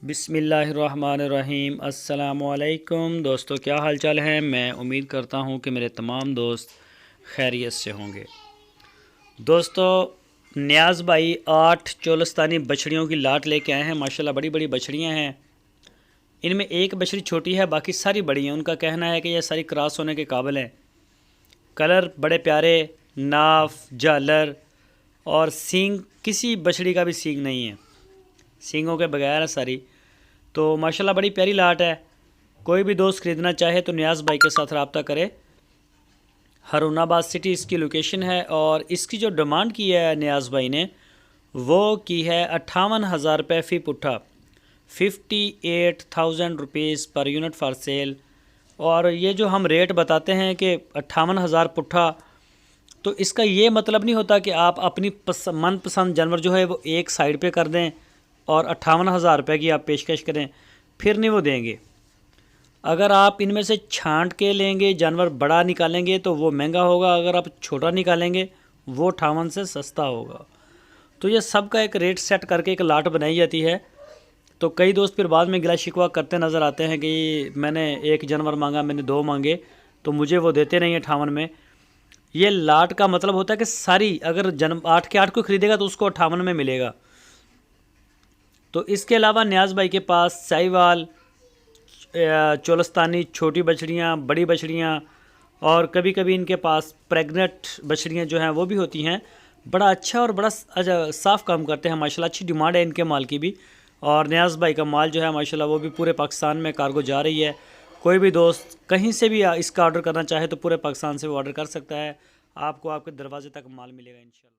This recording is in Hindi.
बिस्मिल्लाहिर्रहमानिर्रहीम। अस्सलामुअलैकुम दोस्तों, क्या हाल चाल है। मैं उम्मीद करता हूँ कि मेरे तमाम दोस्त खैरियत से होंगे। दोस्तों, नियाज़ भाई 8 चोलस्तानी बछड़ियों की लाट लेके आए हैं। माशाल्लाह बड़ी बड़ी बछड़ियाँ हैं। इनमें एक बछड़ी छोटी है, बाकी सारी बड़ी हैं। उनका कहना है कि यह सारी क्रॉस होने के काबिल हैं। कलर बड़े प्यारे, नाफ, झालर और सींग, किसी बछड़ी का भी सींग नहीं है, सींगों के बगैर है सारी। तो माशाल्लाह बड़ी प्यारी लाट है। कोई भी दोस्त ख़रीदना चाहे तो नियाज़ भाई के साथ रब्ता करे। हरुणाबाद सिटी इसकी लोकेशन है और इसकी जो डिमांड की है नियाज़ भाई ने, वो की है 58,000 रुपये फ़ी पुट्ठा, 58,000 rupees per unit for sale. और ये जो हम रेट बताते हैं कि 58,000 पुट्ठा, तो इसका ये मतलब नहीं होता कि आप अपनी मनपसंद जानवर जो है वो एक साइड पे कर दें और 58,000 रुपये की आप पेशकश करें, फिर नहीं वो देंगे। अगर आप इनमें से छांट के लेंगे, जानवर बड़ा निकालेंगे तो वो महंगा होगा। अगर आप छोटा निकालेंगे वो 58 से सस्ता होगा। तो ये सब का एक रेट सेट करके एक लाट बनाई जाती है। तो कई दोस्त फिर बाद में गिला शिकवा करते नज़र आते हैं कि मैंने एक जानवर मांगा, मैंने 2 मांगे, तो मुझे वो देते नहीं 58 में। ये लाट का मतलब होता है कि सारी, अगर जन्म 8 के 8 को ख़रीदेगा तो उसको 58 में मिलेगा। तो इसके अलावा नियाज़ भाई के पास साहिवाल, चोलस्तानी छोटी बछड़ियाँ, बड़ी बछड़ियाँ और कभी कभी इनके पास प्रेग्नेंट बछड़ियाँ जो हैं वो भी होती हैं। बड़ा अच्छा और बड़ा साफ़ काम करते हैं माशाल्लाह। अच्छी डिमांड है इनके माल की भी। और नियाज़ भाई का माल जो है माशाल्लाह वो भी पूरे पाकिस्तान में कार्गो जा रही है। कोई भी दोस्त कहीं से भी इसका ऑर्डर करना चाहे तो पूरे पाकिस्तान से वो ऑर्डर कर सकता है। आपको आपके दरवाजे तक माल मिलेगा इंशाल्लाह।